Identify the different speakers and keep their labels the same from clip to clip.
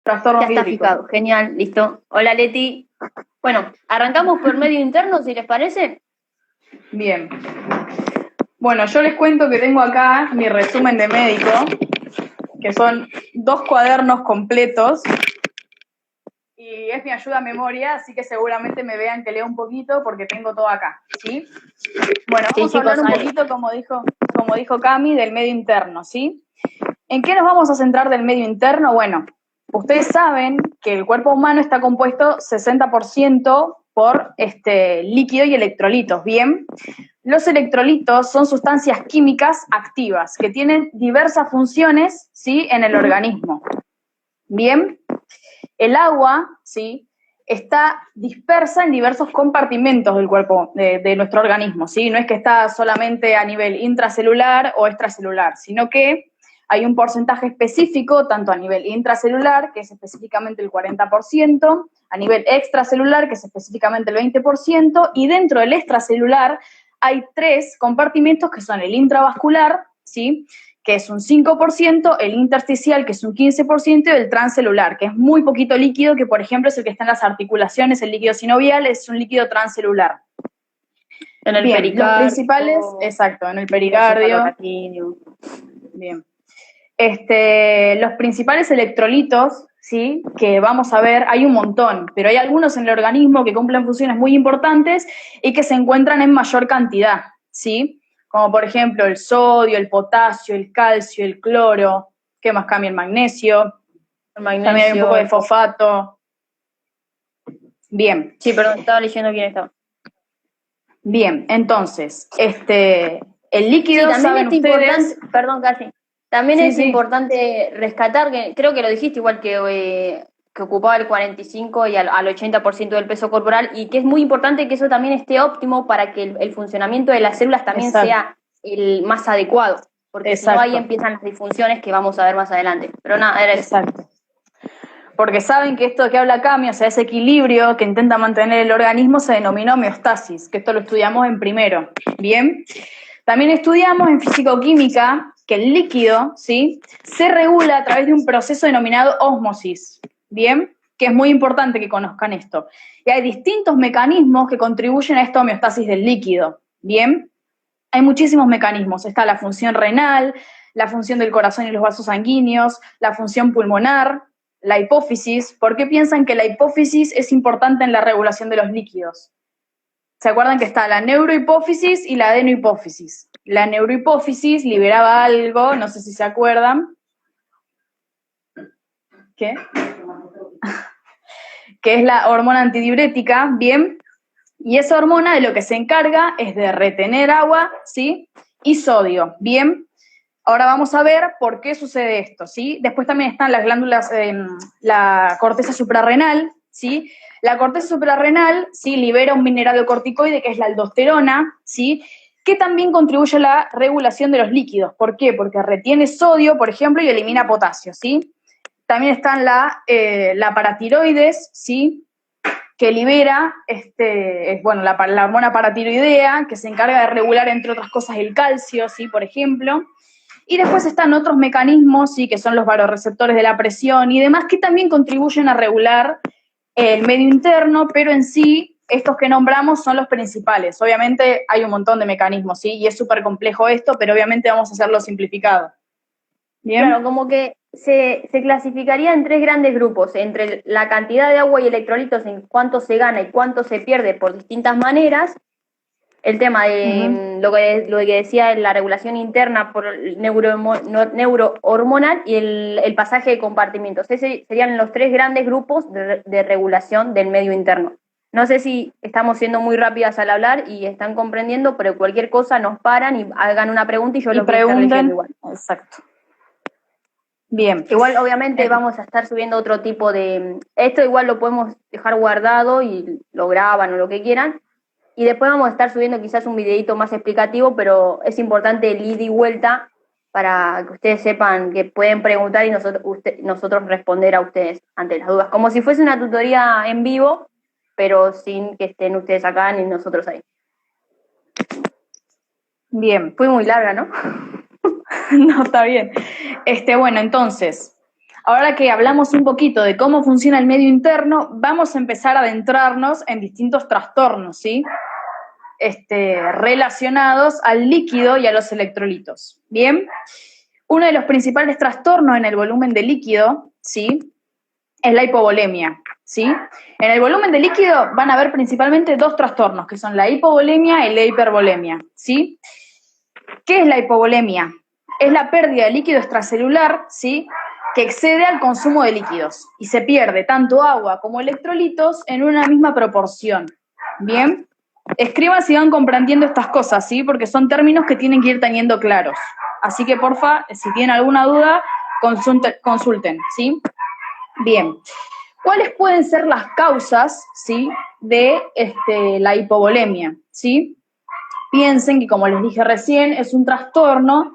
Speaker 1: Trastornos
Speaker 2: Ya está
Speaker 1: hídricos.
Speaker 2: fijado, genial, listo. Hola Leti. Bueno, arrancamos por medio interno, si les parece.
Speaker 1: Bien. Bueno, yo les cuento que tengo acá mi resumen de médico, que son 2 cuadernos completos, y es mi ayuda a memoria, así que seguramente me vean que leo un poquito porque tengo todo acá, ¿sí? Bueno,
Speaker 2: Sí,
Speaker 1: vamos a hablar
Speaker 2: chicos,
Speaker 1: un
Speaker 2: ahí.
Speaker 1: poquito, como dijo Cami, del medio interno, ¿sí? ¿En qué nos vamos a centrar del medio interno? Bueno, ustedes saben que el cuerpo humano está compuesto 60% por líquido y electrolitos, ¿bien? Los electrolitos son sustancias químicas activas que tienen diversas funciones, ¿sí?, en el organismo. Bien, el agua, ¿sí?, está dispersa en diversos compartimentos del cuerpo, de nuestro organismo, ¿sí? No es que está solamente a nivel intracelular o extracelular, sino que hay un porcentaje específico, tanto a nivel intracelular, que es específicamente el 40%, a nivel extracelular, que es específicamente el 20%, y dentro del extracelular hay 3 compartimentos que son el intravascular, ¿sí?, que es un 5%, el intersticial, que es un 15%, y el transcelular, que es muy poquito líquido, que por ejemplo es el que está en las articulaciones, el líquido sinovial, es un líquido transcelular.
Speaker 2: En el
Speaker 1: Bien,
Speaker 2: pericardio.
Speaker 1: los principales, exacto, en el pericardio. Bien. Los principales electrolitos, ¿sí?, que vamos a ver, hay un montón, pero hay algunos en el organismo que cumplen funciones muy importantes y que se encuentran en mayor cantidad, ¿sí? Como por ejemplo el sodio, el potasio, el calcio, el cloro. ¿Qué más cambia? El magnesio. También hay un poco de fosfato. Bien.
Speaker 2: Sí, perdón, estaba leyendo quién estaba.
Speaker 1: Bien, entonces, el líquido,
Speaker 2: sí, también
Speaker 1: saben
Speaker 2: es
Speaker 1: ustedes.
Speaker 2: Importante, perdón, casi. También
Speaker 1: Sí,
Speaker 2: es
Speaker 1: sí.
Speaker 2: importante rescatar, que creo que lo dijiste igual que ocupaba el 45 y al 80% del peso corporal, y que es muy importante que eso también esté óptimo para que el funcionamiento de las células también
Speaker 1: Exacto.
Speaker 2: sea el más adecuado, porque si no ahí empiezan las disfunciones que vamos a ver más adelante. Pero nada, era eso.
Speaker 1: Exacto. Porque saben que esto que habla Cami, o sea, ese equilibrio que intenta mantener el organismo, se denomina homeostasis, que esto lo estudiamos en primero, ¿bien? También estudiamos en fisicoquímica que el líquido, ¿sí?, se regula a través de un proceso denominado ósmosis, ¿bien?, que es muy importante que conozcan esto. Y hay distintos mecanismos que contribuyen a esta homeostasis del líquido, ¿bien? Hay muchísimos mecanismos. Está la función renal, la función del corazón y los vasos sanguíneos, la función pulmonar, la hipófisis. ¿Por qué piensan que la hipófisis es importante en la regulación de los líquidos? ¿Se acuerdan que está la neurohipófisis y la adenohipófisis? La neurohipófisis liberaba algo, no sé si se acuerdan. ¿Qué? Que es la hormona antidiurética, ¿bien? Y esa hormona de lo que se encarga es de retener agua, ¿sí?, y sodio, ¿bien? Ahora vamos a ver por qué sucede esto, ¿sí? Después también están las glándulas, la corteza suprarrenal, ¿sí? La corteza suprarrenal, ¿sí?, libera un mineralocorticoide que es la aldosterona, ¿sí?, que también contribuye a la regulación de los líquidos. ¿Por qué? Porque retiene sodio, por ejemplo, y elimina potasio, ¿sí? También están la paratiroides, ¿sí?, que libera la hormona paratiroidea, que se encarga de regular, entre otras cosas, el calcio, ¿sí?, por ejemplo. Y después están otros mecanismos, ¿sí?, que son los vasoreceptores de la presión y demás, que también contribuyen a regular el medio interno, pero en sí, estos que nombramos son los principales. Obviamente hay un montón de mecanismos, ¿sí?, y es súper complejo esto, pero obviamente vamos a hacerlo simplificado. ¿Bien?
Speaker 2: Claro, como que se clasificaría en 3 grandes grupos, entre la cantidad de agua y electrolitos, en cuánto se gana y cuánto se pierde por distintas maneras, el tema de lo que decía la regulación interna por el neurohormonal y el pasaje de compartimentos. Ese serían los 3 grandes grupos de regulación del medio interno. No sé si estamos siendo muy rápidas al hablar y están comprendiendo, pero cualquier cosa nos paran y hagan una pregunta y yo lo voy a estar leyendo igual.
Speaker 1: Exacto. Bien.
Speaker 2: Igual, obviamente, vamos a estar subiendo otro tipo de... Esto igual lo podemos dejar guardado y lo graban o lo que quieran. Y después vamos a estar subiendo quizás un videito más explicativo, pero es importante el ida y vuelta para que ustedes sepan que pueden preguntar y nosotros responder a ustedes ante las dudas. Como si fuese una tutoría en vivo, pero sin que estén ustedes acá ni nosotros ahí.
Speaker 1: Bien.
Speaker 2: Fue muy larga, ¿no?
Speaker 1: No, está bien. Bueno, entonces, ahora que hablamos un poquito de cómo funciona el medio interno, vamos a empezar a adentrarnos en distintos trastornos, ¿sí? Relacionados al líquido y a los electrolitos. Bien, uno de los principales trastornos en el volumen de líquido, ¿sí?, es la hipovolemia, ¿sí? En el volumen de líquido van a haber principalmente dos trastornos, que son la hipovolemia y la hipervolemia, ¿sí? ¿Qué es la hipovolemia? Es la pérdida de líquido extracelular, ¿sí?, que excede al consumo de líquidos y se pierde tanto agua como electrolitos en una misma proporción. Bien, escriban si van comprendiendo estas cosas, ¿sí?, porque son términos que tienen que ir teniendo claros. Así que, porfa, si tienen alguna duda, consulten, ¿sí? Bien, ¿cuáles pueden ser las causas, ¿sí?, de la hipovolemia? ¿Sí? Piensen que, como les dije recién, es un trastorno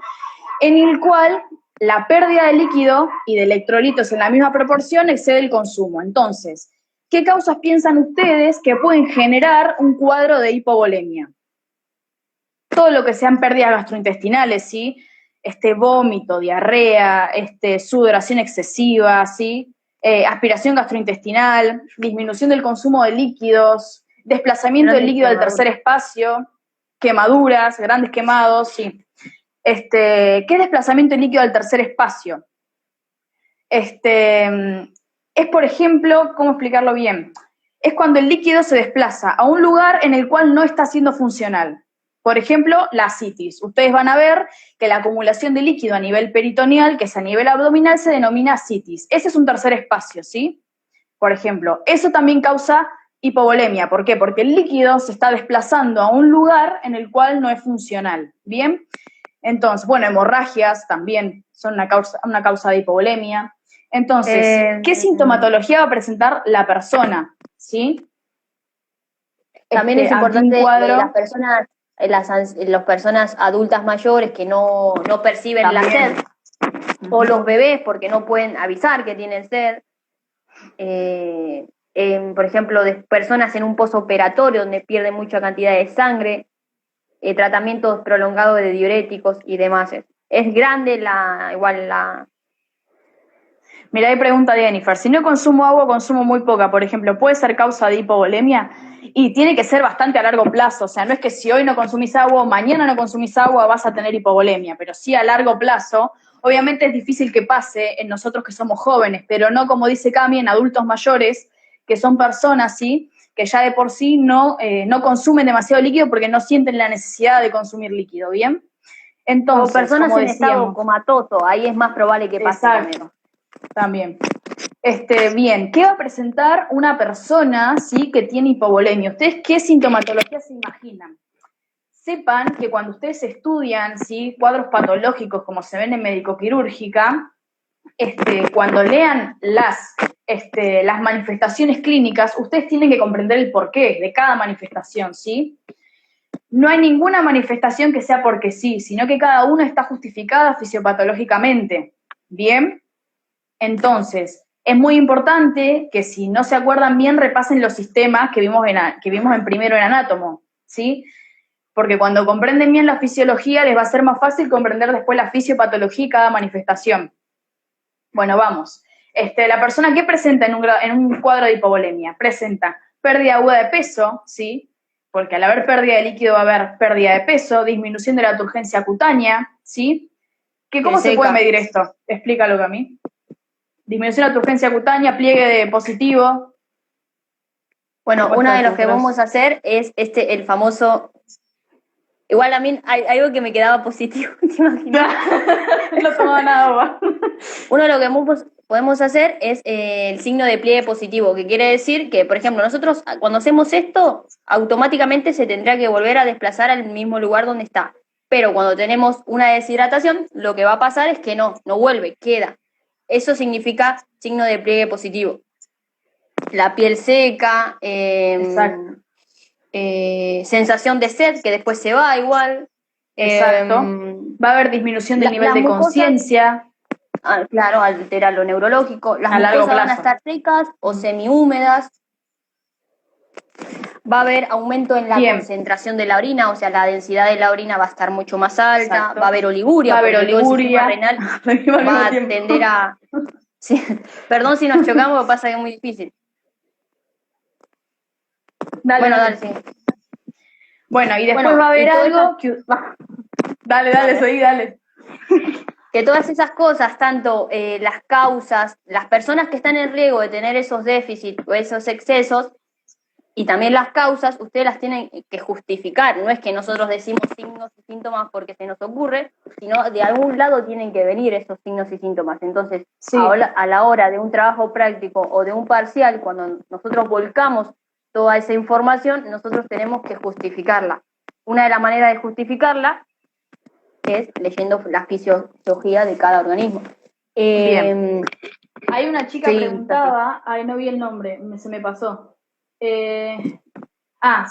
Speaker 1: en el cual la pérdida de líquido y de electrolitos en la misma proporción excede el consumo. Entonces, ¿qué causas piensan ustedes que pueden generar un cuadro de hipovolemia? Todo lo que sean pérdidas gastrointestinales, ¿sí? Vómito, diarrea, sudoración excesiva, ¿sí? Aspiración gastrointestinal, disminución del consumo de líquidos, desplazamiento del líquido al tercer espacio, quemaduras, grandes quemados, sí. ¿Qué es desplazamiento de líquido al tercer espacio? Es, por ejemplo, ¿cómo explicarlo bien? Es cuando el líquido se desplaza a un lugar en el cual no está siendo funcional. Por ejemplo, la ascitis. Ustedes van a ver que la acumulación de líquido a nivel peritoneal, que es a nivel abdominal, se denomina ascitis. Ese es un tercer espacio, ¿sí? Por ejemplo, eso también causa hipovolemia. ¿Por qué? Porque el líquido se está desplazando a un lugar en el cual no es funcional. ¿Bien? Entonces, bueno, hemorragias también son una causa de hipovolemia. Entonces, ¿qué sintomatología va a presentar la persona? ¿Sí?
Speaker 2: También es importante las personas, las personas adultas mayores que no perciben también la sed, o los bebés porque no pueden avisar que tienen sed. Por ejemplo, de personas en un postoperatorio donde pierden mucha cantidad de sangre, tratamientos prolongados de diuréticos y demás. Es grande la...
Speaker 1: Mirá, hay pregunta de Jennifer. Si no consumo agua, consumo muy poca, por ejemplo, ¿puede ser causa de hipovolemia? Y tiene que ser bastante a largo plazo. O sea, no es que si hoy no consumís agua o mañana no consumís agua vas a tener hipovolemia, pero sí a largo plazo. Obviamente es difícil que pase en nosotros que somos jóvenes, pero no, como dice Cami, en adultos mayores, que son personas, ¿sí?, que ya de por sí no consumen demasiado líquido porque no sienten la necesidad de consumir líquido, ¿bien? Entonces,
Speaker 2: o personas en estado comatoso, ahí es más probable que pase.
Speaker 1: Exacto. También. Bien, ¿qué va a presentar una persona, ¿sí?, que tiene hipovolemia? ¿Ustedes qué sintomatología se imaginan? Sepan que cuando ustedes estudian, ¿sí?, cuadros patológicos como se ven en médico-quirúrgica, cuando lean las manifestaciones clínicas, ustedes tienen que comprender el porqué de cada manifestación, ¿sí? No hay ninguna manifestación que sea porque sí, sino que cada una está justificada fisiopatológicamente, ¿bien? Entonces, es muy importante que si no se acuerdan bien, repasen los sistemas que vimos en primero en anátomo, ¿sí? Porque cuando comprenden bien la fisiología, les va a ser más fácil comprender después la fisiopatología y cada manifestación. Bueno, vamos. La persona que presenta en un cuadro de hipovolemia, presenta pérdida aguda de peso, ¿sí? Porque al haber pérdida de líquido va a haber pérdida de peso, disminución de la turgencia cutánea, ¿sí? ¿Cómo se puede medir esto? Explícalo, Cami. Disminución de la turgencia cutánea, pliegue de positivo.
Speaker 2: Bueno, una de los que vamos a hacer es el famoso... Igual a mí hay algo que me quedaba positivo, ¿te imaginas?
Speaker 1: No tomaba nada agua.
Speaker 2: Uno de lo que podemos hacer es el signo de pliegue positivo, que quiere decir que, por ejemplo, nosotros cuando hacemos esto, automáticamente se tendrá que volver a desplazar al mismo lugar donde está. Pero cuando tenemos una deshidratación, lo que va a pasar es que no vuelve, queda. Eso significa signo de pliegue positivo. La piel seca, sensación de sed, que después se va igual.
Speaker 1: Exacto. Va a haber disminución del nivel de conciencia.
Speaker 2: Claro, altera lo neurológico. Las mucosas van a estar secas o semihúmedas. Va a haber aumento en la concentración de la orina, o sea, la densidad de la orina va a estar mucho más alta. Exacto. Va a haber oliguria.
Speaker 1: Va a haber oliguria.
Speaker 2: El sistema renal va a tender Sí. Perdón si nos chocamos, pero pasa que es muy difícil.
Speaker 1: Dale,
Speaker 2: Bueno,
Speaker 1: dale.
Speaker 2: dale, sí.
Speaker 1: Bueno, y después
Speaker 2: Bueno,
Speaker 1: va a haber
Speaker 2: y todo
Speaker 1: algo
Speaker 2: esto-
Speaker 1: que... Dale, seguí, dale.
Speaker 2: que todas esas cosas, tanto las causas, las personas que están en riesgo de tener esos déficits o esos excesos, y también las causas, ustedes las tienen que justificar. No es que nosotros decimos signos y síntomas porque se nos ocurre, sino de algún lado tienen que venir esos signos y síntomas. Entonces,
Speaker 1: Sí.
Speaker 2: a la hora de un trabajo práctico o de un parcial, cuando nosotros volcamos toda esa información, nosotros tenemos que justificarla. Una de las maneras de justificarla es leyendo la fisiología de cada organismo.
Speaker 1: Bien. Hay una chica
Speaker 2: sí,
Speaker 1: preguntaba, ay, no vi el nombre, se me pasó.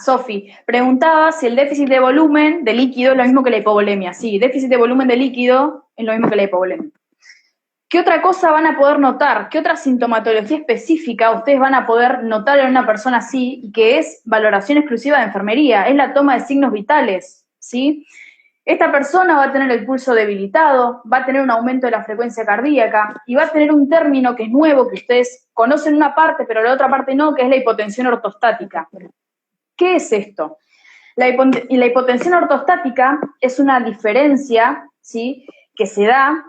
Speaker 1: Sofi, preguntaba si el déficit de volumen de líquido es lo mismo que la hipovolemia. Sí, déficit de volumen de líquido es lo mismo que la hipovolemia. ¿Qué otra cosa van a poder notar? ¿Qué otra sintomatología específica ustedes van a poder notar en una persona así y que es valoración exclusiva de enfermería? Es la toma de signos vitales, ¿sí? Esta persona va a tener el pulso debilitado, va a tener un aumento de la frecuencia cardíaca y va a tener un término que es nuevo, que ustedes conocen una parte, pero la otra parte no, que es la hipotensión ortostática. ¿Qué es esto? La hipotensión ortostática es una diferencia, ¿sí?, que se da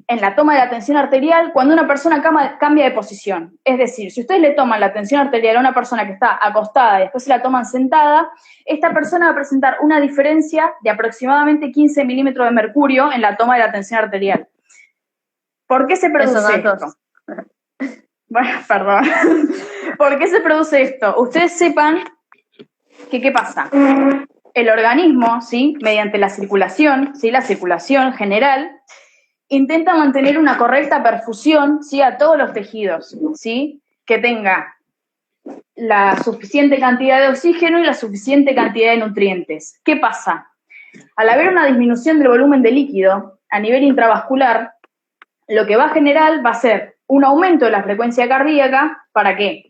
Speaker 1: en la toma de la tensión arterial cuando una persona cambia de posición. Es decir, si ustedes le toman la tensión arterial a una persona que está acostada y después se la toman sentada, esta persona va a presentar una diferencia de aproximadamente 15 milímetros de mercurio en la toma de la tensión arterial. ¿Por qué se produce esto? Bueno, perdón. ¿Por qué se produce esto? Ustedes sepan que, ¿qué pasa? El organismo, ¿sí?, mediante la circulación, ¿sí?, la circulación general, intenta mantener una correcta perfusión, ¿sí?, a todos los tejidos, ¿sí?, que tenga la suficiente cantidad de oxígeno y la suficiente cantidad de nutrientes. ¿Qué pasa? Al haber una disminución del volumen de líquido a nivel intravascular, lo que va a generar va a ser un aumento de la frecuencia cardíaca. ¿Para qué?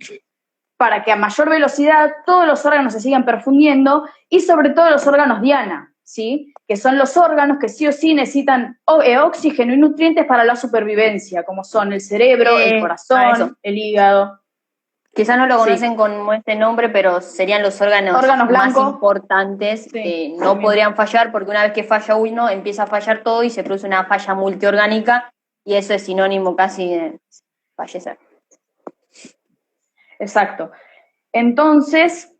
Speaker 1: Para que a mayor velocidad todos los órganos se sigan perfundiendo y sobre todo los órganos diana, ¿sí?, que son los órganos que sí o sí necesitan oxígeno y nutrientes para la supervivencia, como son el cerebro, el corazón, el hígado.
Speaker 2: Quizás no lo conocen con este nombre, pero serían los órganos más importantes que no podrían fallar, porque una vez que falla uno, empieza a fallar todo y se produce una falla multiorgánica, y eso es sinónimo casi de fallecer.
Speaker 1: Exacto. Entonces,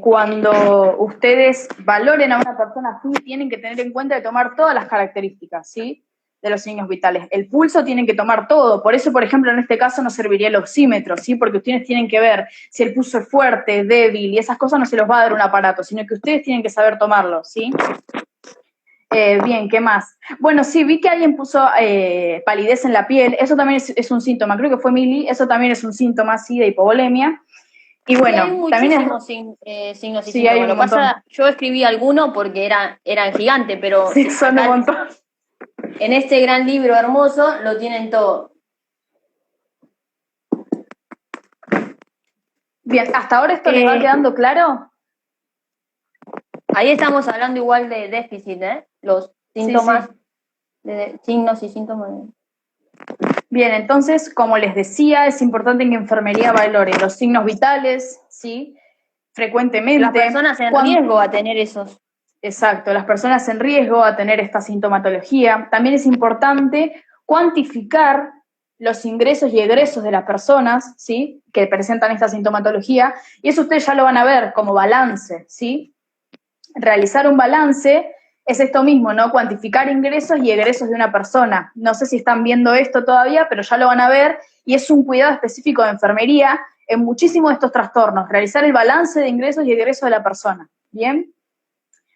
Speaker 1: cuando ustedes valoren a una persona así, tienen que tener en cuenta de tomar todas las características, ¿sí?, de los signos vitales. El pulso tienen que tomar todo. Por eso, por ejemplo, en este caso no serviría el oxímetro, ¿sí?, porque ustedes tienen que ver si el pulso es fuerte, débil, y esas cosas no se los va a dar un aparato, sino que ustedes tienen que saber tomarlo, ¿sí? Bien, ¿qué más? Bueno, sí, vi que alguien puso palidez en la piel. Eso también es un síntoma. Creo que fue Mili. Eso también es un síntoma, sí, de hipovolemia. Y bueno,
Speaker 2: sí, hay muchísimos signos y
Speaker 1: sí,
Speaker 2: síntomas.
Speaker 1: Hay un montón.
Speaker 2: Yo escribí alguno porque eran gigantes, pero
Speaker 1: sí, son un montón.
Speaker 2: En este gran libro hermoso lo tienen todo.
Speaker 1: Bien, ¿hasta ahora esto les va quedando claro?
Speaker 2: Ahí estamos hablando igual de déficit, ¿eh? Los síntomas, sí. De signos y síntomas.
Speaker 1: Bien, entonces, como les decía, es importante que enfermería valore los signos vitales, ¿sí?, frecuentemente.
Speaker 2: Las personas en riesgo a tener esos.
Speaker 1: Exacto, las personas en riesgo a tener esta sintomatología. También es importante cuantificar los ingresos y egresos de las personas, ¿sí?, que presentan esta sintomatología, y eso ustedes ya lo van a ver como balance, ¿sí? Realizar un balance es esto mismo, ¿no? Cuantificar ingresos y egresos de una persona. No sé si están viendo esto todavía, pero ya lo van a ver, y es un cuidado específico de enfermería en muchísimos de estos trastornos, realizar el balance de ingresos y egresos de la persona, ¿bien?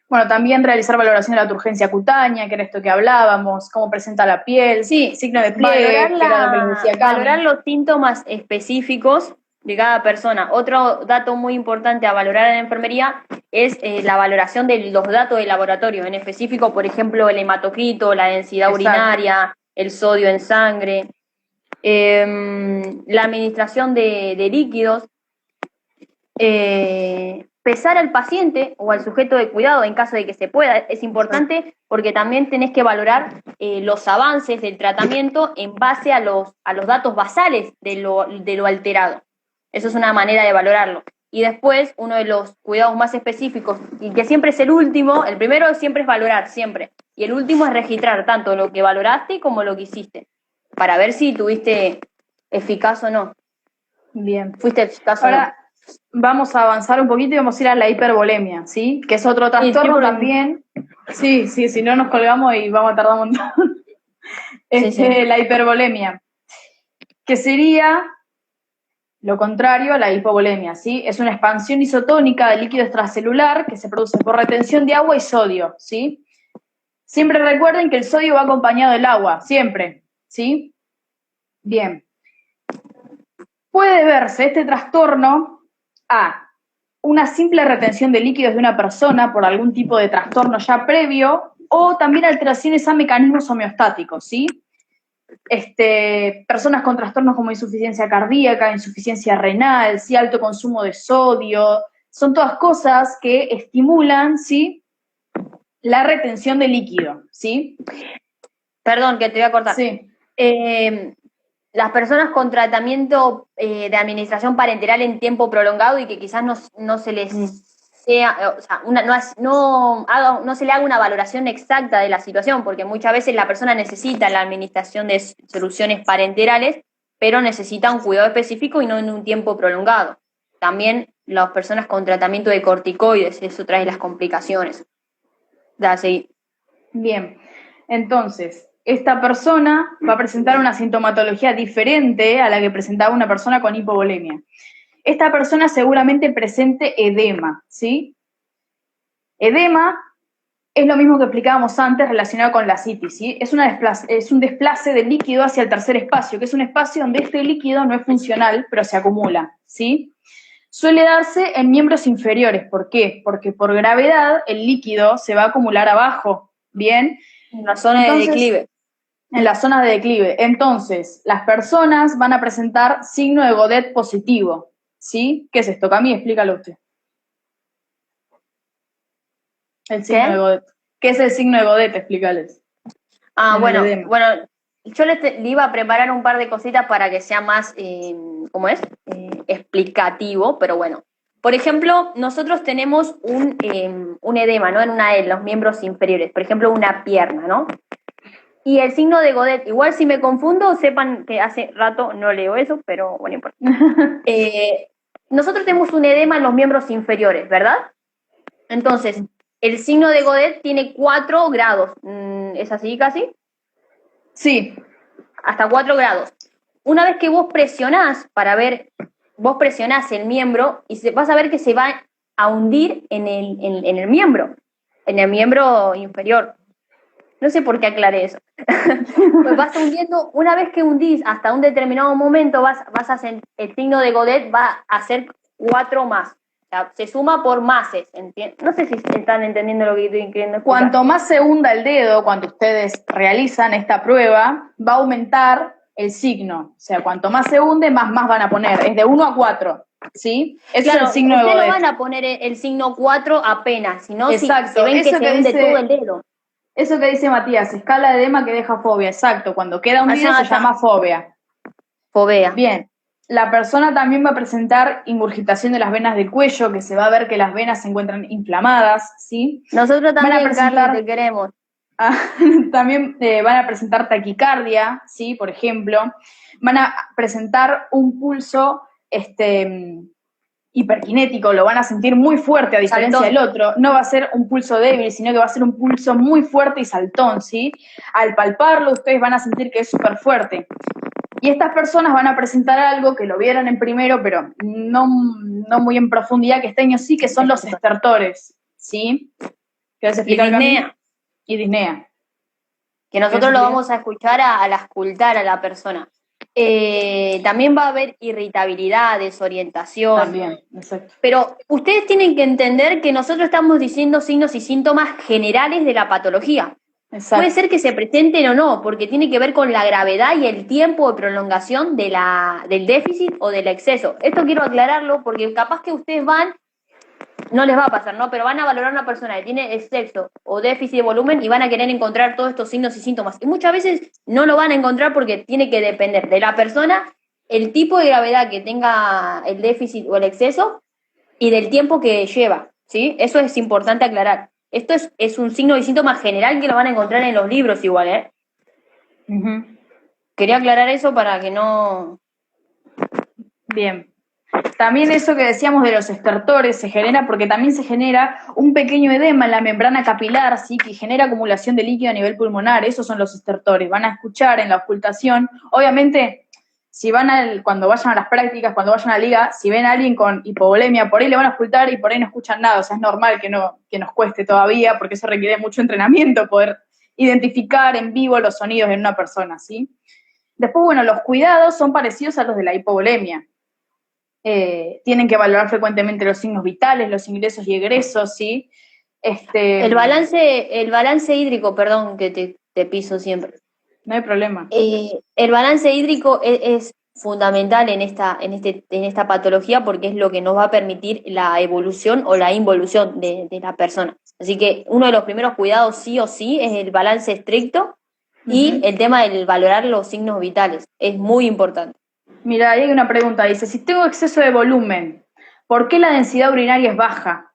Speaker 1: Bueno, también realizar valoración de la turgencia cutánea, que era esto que hablábamos, cómo presenta la piel,
Speaker 2: sí,
Speaker 1: signo de pliegue, que era lo que les decía Cami.
Speaker 2: Valorar los síntomas específicos de cada persona. Otro dato muy importante a valorar en la enfermería es la valoración de los datos de laboratorio, en específico, por ejemplo, el hematocrito, la densidad urinaria, el sodio en sangre, la administración de líquidos, pesar al paciente o al sujeto de cuidado en caso de que se pueda. Es importante porque también tenés que valorar los avances del tratamiento en base a los datos basales de lo alterado. Eso es una manera de valorarlo. Y después, uno de los cuidados más específicos, y que siempre es el último, el primero siempre es valorar, siempre. Y el último es registrar tanto lo que valoraste como lo que hiciste, para ver si tuviste eficaz o no.
Speaker 1: Bien.
Speaker 2: Fuiste eficaz o no.
Speaker 1: Ahora vamos a avanzar un poquito y vamos a ir a la hipervolemia, ¿sí? Que es otro trastorno también. Sí, si no nos colgamos y vamos a tardar un montón. La hipervolemia, que sería lo contrario a la hipovolemia, ¿sí? Es una expansión isotónica del líquido extracelular que se produce por retención de agua y sodio, ¿sí? Siempre recuerden que el sodio va acompañado del agua, siempre, ¿sí? Bien. Puede verse este trastorno a una simple retención de líquidos de una persona por algún tipo de trastorno ya previo o también alteraciones a mecanismos homeostáticos, ¿sí? Personas con trastornos como insuficiencia cardíaca, insuficiencia renal, ¿sí? Alto consumo de sodio, son todas cosas que estimulan, ¿sí? La retención de líquido, ¿sí?
Speaker 2: Perdón, que te voy a cortar.
Speaker 1: Sí.
Speaker 2: Las personas con tratamiento de administración parenteral en tiempo prolongado y que quizás no se les sea, o sea, no se le haga una valoración exacta de la situación, porque muchas veces la persona necesita la administración de soluciones parenterales, pero necesita un cuidado específico y no en un tiempo prolongado. También las personas con tratamiento de corticoides, eso trae las complicaciones. Sí.
Speaker 1: Bien, entonces, esta persona va a presentar una sintomatología diferente a la que presentaba una persona con hipovolemia. Esta persona seguramente presente edema, ¿sí? Edema es lo mismo que explicábamos antes relacionado con la citis, ¿sí? Es un desplace del líquido hacia el tercer espacio, que es un espacio donde este líquido no es funcional, pero se acumula, ¿sí? Suele darse en miembros inferiores. ¿Por qué? Porque por gravedad el líquido se va a acumular abajo, ¿bien?
Speaker 2: En la zona de declive.
Speaker 1: En la zona de declive. Entonces, las personas van a presentar signo de Godet positivo, ¿sí? ¿Qué es esto, Cami? Explícalo usted. El signo de Godet. ¿Qué es el signo de Godet? Explícales.
Speaker 2: Bueno, yo le iba a preparar un par de cositas para que sea más, ¿cómo es? Explicativo, pero bueno. Por ejemplo, nosotros tenemos un edema, ¿no? En los miembros inferiores, por ejemplo, una pierna, ¿no? Y el signo de Godet, igual si me confundo, sepan que hace rato no leo eso, pero bueno, importa. Nosotros tenemos un edema en los miembros inferiores, ¿verdad? Entonces, el signo de Godet tiene 4 grados. ¿Es así casi?
Speaker 1: Sí.
Speaker 2: Hasta 4 grados. Una vez que vos presionás vos presionás el miembro y vas a ver que se va a hundir en el miembro inferior. No sé por qué aclaré eso. Pues vas hundiendo, una vez que hundís hasta un determinado momento, el signo de Godet va a ser 4 más. O sea, se suma por mases. No sé si están entendiendo lo que estoy queriendo explicar.
Speaker 1: Cuanto más se hunda el dedo cuando ustedes realizan esta prueba, va a aumentar el signo. O sea, cuanto más se hunde, más van a poner. Es de 1 a 4, ¿sí? Ese
Speaker 2: claro,
Speaker 1: es el signo de Godet.
Speaker 2: Ustedes no van a poner el signo 4 apenas, sino
Speaker 1: exacto.
Speaker 2: Si ven que se hunde todo el dedo.
Speaker 1: Eso que dice Matías, escala de edema que deja fobia, exacto. Cuando queda hundido se llama fobia.
Speaker 2: Fobia.
Speaker 1: Bien. La persona también va a presentar ingurgitación de las venas del cuello, que se va a ver que las venas se encuentran inflamadas, ¿sí?
Speaker 2: Nosotros también, Carly, te queremos.
Speaker 1: También van a presentar taquicardia, ¿sí? Por ejemplo. Van a presentar un pulso hiperkinético, lo van a sentir muy fuerte a diferencia del otro. No va a ser un pulso débil, sino que va a ser un pulso muy fuerte y saltón, ¿sí? Al palparlo, ustedes van a sentir que es súper fuerte. Y estas personas van a presentar algo que lo vieron en primero, pero no muy en profundidad, que este año sí, que son los estertores, ¿sí? ¿Querés explicar,
Speaker 2: disnea.
Speaker 1: Y disnea.
Speaker 2: Que nosotros lo vamos a escuchar al auscultar a la persona. También va a haber irritabilidad, desorientación.
Speaker 1: También, exacto.
Speaker 2: Pero ustedes tienen que entender que nosotros estamos diciendo signos y síntomas generales de la patología. Exacto. Puede ser que se presenten o no, porque tiene que ver con la gravedad y el tiempo de prolongación del déficit o del exceso. Esto quiero aclararlo porque capaz que ustedes van no les va a pasar, ¿no? Pero van a valorar a una persona que tiene exceso o déficit de volumen y van a querer encontrar todos estos signos y síntomas. Y muchas veces no lo van a encontrar porque tiene que depender de la persona, el tipo de gravedad que tenga el déficit o el exceso y del tiempo que lleva, ¿sí? Eso es importante aclarar. Esto es un signo y síntoma general que lo van a encontrar en los libros igual, ¿eh?
Speaker 1: Uh-huh.
Speaker 2: Quería aclarar eso para que no...
Speaker 1: Bien. También eso que decíamos de los estertores se genera porque también se genera un pequeño edema en la membrana capilar, ¿sí? Que genera acumulación de líquido a nivel pulmonar. Esos son los estertores. Van a escuchar en la auscultación. Obviamente, si cuando vayan a las prácticas, cuando vayan a la liga, si ven a alguien con hipovolemia, por ahí le van a auscultar y por ahí no escuchan nada. O sea, es normal que nos cueste todavía porque eso requiere mucho entrenamiento, poder identificar en vivo los sonidos en una persona, ¿sí? Después, bueno, los cuidados son parecidos a los de la hipovolemia. Tienen que valorar frecuentemente los signos vitales, los ingresos y egresos, ¿sí?
Speaker 2: El balance hídrico, perdón que te piso siempre.
Speaker 1: No hay problema.
Speaker 2: El balance hídrico es fundamental en esta patología porque es lo que nos va a permitir la evolución o la involución de la persona. Así que uno de los primeros cuidados sí o sí es el balance estricto y el tema del valorar los signos vitales. Es muy importante.
Speaker 1: Mira, ahí hay una pregunta, dice, si tengo exceso de volumen, ¿por qué la densidad urinaria es baja?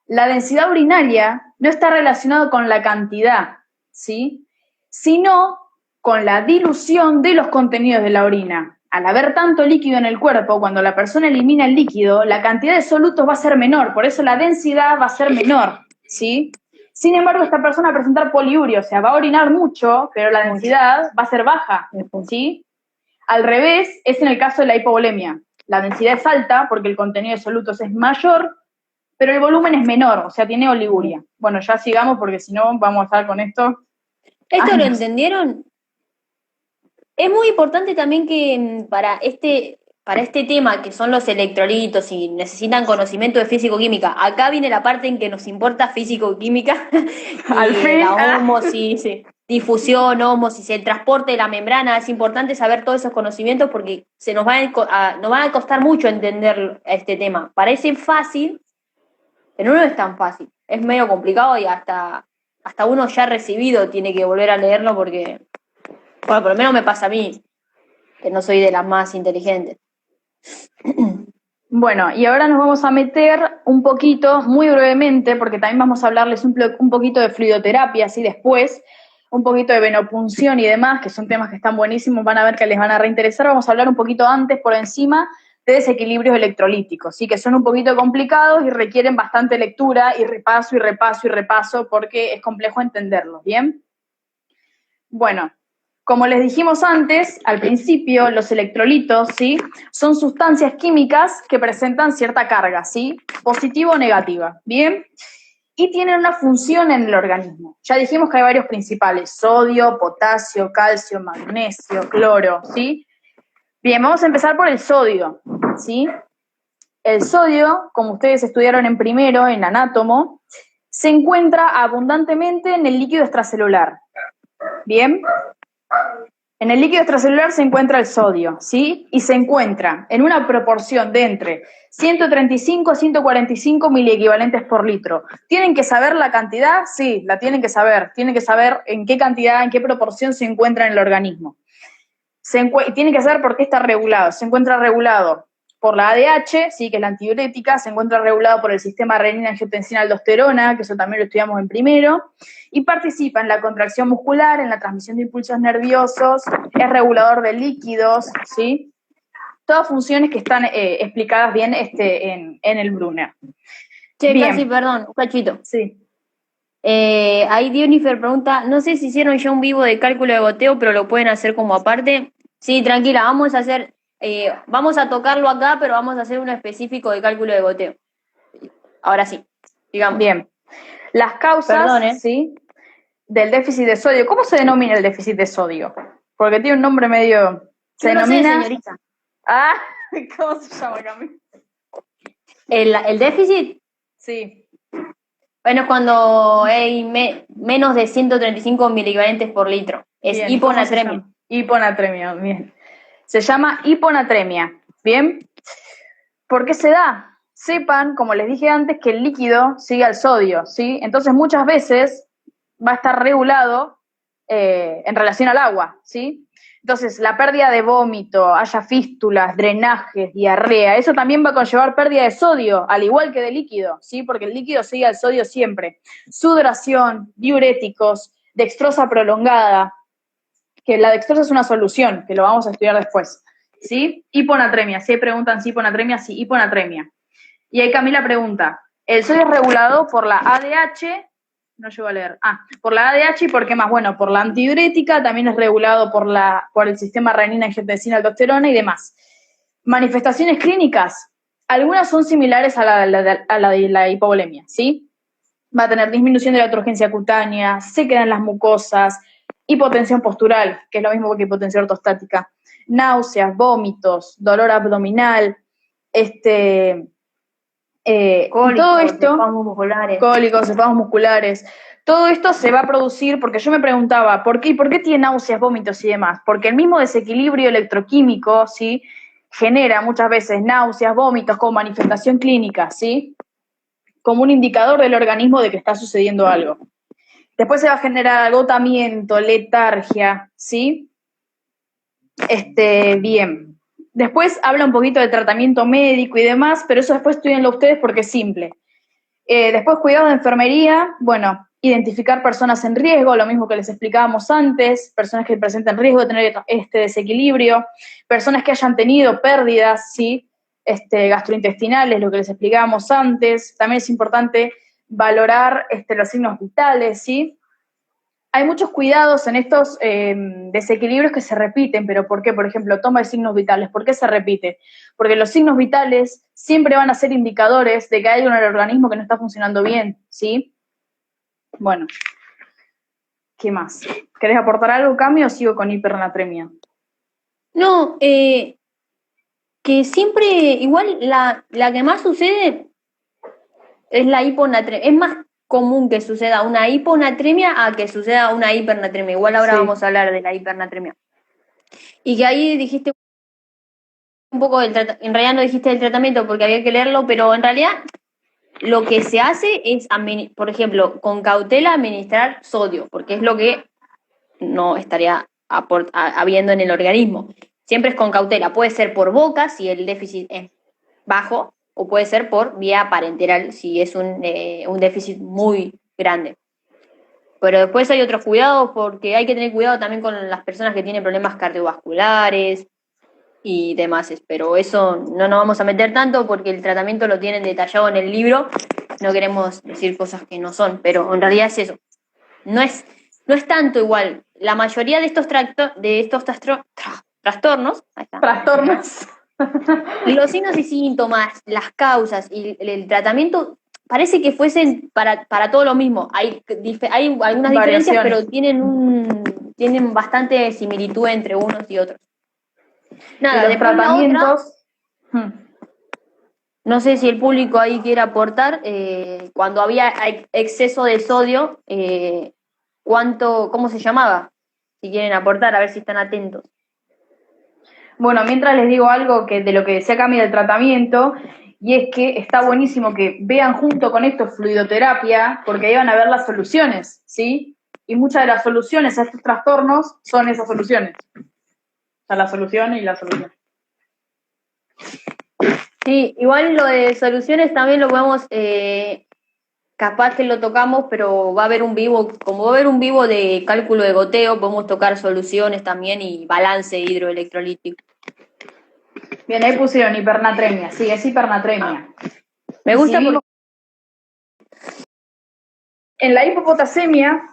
Speaker 1: La densidad urinaria no está relacionada con la cantidad, ¿sí? Sino con la dilución de los contenidos de la orina. Al haber tanto líquido en el cuerpo, cuando la persona elimina el líquido, la cantidad de solutos va a ser menor, por eso la densidad va a ser menor, ¿sí? Sin embargo, esta persona va a presentar poliuria, o sea, va a orinar mucho, pero la densidad va a ser baja, ¿sí? Al revés, es en el caso de la hipovolemia. La densidad es alta porque el contenido de solutos es mayor, pero el volumen es menor, o sea, tiene oliguria. Bueno, ya sigamos porque si no vamos a estar con esto.
Speaker 2: ¿Esto lo entendieron? Es muy importante también que para este tema, que son los electrolitos y necesitan conocimiento de físico-química, acá viene la parte en que nos importa físico-química,
Speaker 1: Al fin,
Speaker 2: la ósmosis, difusión, ósmosis, el transporte de la membrana. Es importante saber todos esos conocimientos porque nos va a costar mucho entender este tema. Parece fácil, pero no es tan fácil. Es medio complicado y hasta uno ya recibido tiene que volver a leerlo porque... Bueno, por lo menos me pasa a mí, que no soy de las más inteligentes.
Speaker 1: Bueno, y ahora nos vamos a meter un poquito, muy brevemente, porque también vamos a hablarles un poquito de fluidoterapia, así después, un poquito de venopunción y demás, que son temas que están buenísimos, van a ver que les van a reinteresar. Vamos a hablar un poquito antes, por encima, de desequilibrios electrolíticos, ¿sí? Que son un poquito complicados y requieren bastante lectura y repaso y repaso y repaso, porque es complejo entenderlos, ¿bien? Bueno, como les dijimos antes, al principio, los electrolitos, ¿sí? Son sustancias químicas que presentan cierta carga, ¿sí? Positiva o negativa, ¿bien? Y tienen una función en el organismo. Ya dijimos que hay varios principales: sodio, potasio, calcio, magnesio, cloro, ¿sí? Bien, vamos a empezar por el sodio, ¿sí? El sodio, como ustedes estudiaron en primero, en anátomo, se encuentra abundantemente en el líquido extracelular, ¿bien? En el líquido extracelular se encuentra el sodio, ¿sí? Y se encuentra en una proporción de entre 135 a 145 miliequivalentes por litro. ¿Tienen que saber la cantidad? Sí, la tienen que saber. Tienen que saber en qué cantidad, en qué proporción se encuentra en el organismo. Tienen que saber por qué está regulado. Se encuentra regulado por la ADH, ¿sí? Que es la antidiurética, se encuentra regulado por el sistema renina-angiotensina-aldosterona, que eso también lo estudiamos en primero, y participa en la contracción muscular, en la transmisión de impulsos nerviosos, es regulador de líquidos, ¿sí? Todas funciones que están explicadas bien en el Brunner.
Speaker 2: Che, bien. Casi, perdón, un cachito.
Speaker 1: Sí.
Speaker 2: Ahí Dionifer pregunta, no sé si hicieron ya un vivo de cálculo de goteo, pero lo pueden hacer como aparte. Sí, tranquila, vamos a tocarlo acá, pero vamos a hacer uno específico de cálculo de goteo. Ahora sí, digamos.
Speaker 1: Bien. Las causas, ¿sí? Del déficit de sodio. ¿Cómo se denomina el déficit de sodio? Porque tiene un nombre medio...
Speaker 2: Se denomina... sé, señorita.
Speaker 1: Ah, ¿cómo se llama, Cami?
Speaker 2: ¿El déficit?
Speaker 1: Sí.
Speaker 2: Bueno, es cuando hay menos de 135 milivalentes por litro. Es bien, hiponatremia.
Speaker 1: Hiponatremia, bien. Se llama hiponatremia, ¿bien? ¿Por qué se da? sepan, como les dije antes, que el líquido sigue al sodio, ¿sí? Entonces muchas veces va a estar regulado en relación al agua, ¿sí? Entonces, la pérdida de vómito, haya fístulas, drenajes, diarrea, eso también va a conllevar pérdida de sodio, al igual que de líquido, ¿sí? Porque el líquido sigue al sodio siempre. Sudoración, diuréticos, dextrosa prolongada, que la dextrosa es una solución, que lo vamos a estudiar después, ¿sí? Hiponatremia, si preguntan si hiponatremia, sí, hiponatremia. Y ahí Camila pregunta, ¿el sodio es regulado por la ADH? No llego a leer. Por la ADH y por qué más. Bueno, por la antidiurética, también es regulado por el sistema renina, angiotensina, aldosterona y demás. Manifestaciones clínicas, algunas son similares a la de la hipovolemia, ¿sí? Va a tener disminución de la urgencia cutánea, se quedan las mucosas, hipotensión postural, que es lo mismo que hipotensión ortostática, náuseas, vómitos, dolor abdominal,
Speaker 2: Cólicos,
Speaker 1: todo esto,
Speaker 2: espasmos musculares.
Speaker 1: cólicos, espasmos musculares, todo esto se va a producir, porque yo me preguntaba, ¿por qué tiene náuseas, vómitos y demás? Porque el mismo desequilibrio electroquímico, ¿sí? Genera muchas veces náuseas, vómitos como manifestación clínica, ¿sí? Como un indicador del organismo de que está sucediendo algo. Después se va a generar agotamiento, letargia, ¿sí? Bien. Después habla un poquito del tratamiento médico y demás, pero eso después estudienlo ustedes porque es simple. Después, cuidado de enfermería, bueno, identificar personas en riesgo, lo mismo que les explicábamos antes, personas que presenten riesgo de tener este desequilibrio, personas que hayan tenido pérdidas, ¿sí? Gastrointestinales, lo que les explicábamos antes. También es importante valorar los signos vitales, ¿sí? Hay muchos cuidados en estos desequilibrios que se repiten, pero ¿por qué? Por ejemplo, toma de signos vitales. ¿Por qué se repite? Porque los signos vitales siempre van a ser indicadores de que hay algo en el organismo que no está funcionando bien, ¿sí? Bueno, ¿qué más? ¿Querés aportar algo, Cami, o sigo con hipernatremia?
Speaker 2: No, que siempre, igual la que más sucede es la hiponatremia. Es más común que suceda una hiponatremia a que suceda una hipernatremia. Igual ahora
Speaker 1: Sí.
Speaker 2: vamos a hablar de la hipernatremia. Y que ahí dijiste un poco en realidad no dijiste del tratamiento porque había que leerlo, pero en realidad lo que se hace es, por ejemplo, con cautela administrar sodio, porque es lo que no estaría habiendo en el organismo. Siempre es con cautela. Puede ser por boca si el déficit es bajo, o puede ser por vía parenteral si es un déficit muy grande. Pero después hay otros cuidados, porque hay que tener cuidado también con las personas que tienen problemas cardiovasculares y demás. Pero eso no nos vamos a meter tanto porque el tratamiento lo tienen detallado en el libro. No queremos decir cosas que no son, pero en realidad es eso. No es tanto igual. La mayoría de estos trastornos, ahí está,
Speaker 1: Trastornos.
Speaker 2: los signos y síntomas, las causas y el tratamiento parece que fuesen para todo lo mismo. Hay algunas diferencias, pero tienen bastante similitud entre unos y otros. Nada,
Speaker 1: y los
Speaker 2: después
Speaker 1: tratamientos.
Speaker 2: No sé si el público ahí quiere aportar. Cuando había exceso de sodio, ¿cómo se llamaba? Si quieren aportar, a ver si están atentos.
Speaker 1: Bueno, mientras les digo algo de lo que decía Cami del tratamiento, y es que está buenísimo que vean junto con esto fluidoterapia, porque ahí van a ver las soluciones, ¿sí? Y muchas de las soluciones a estos trastornos son esas soluciones. O sea, la solución y la solución.
Speaker 2: Sí, igual lo de soluciones también lo podemos, capaz que lo tocamos, pero va a haber un vivo, como va a haber un vivo de cálculo de goteo, podemos tocar soluciones también y balance hidroelectrolítico.
Speaker 1: Bien, ahí pusieron hipernatremia, sí, es hipernatremia.
Speaker 2: Me gusta porque
Speaker 1: en la hipopotasemia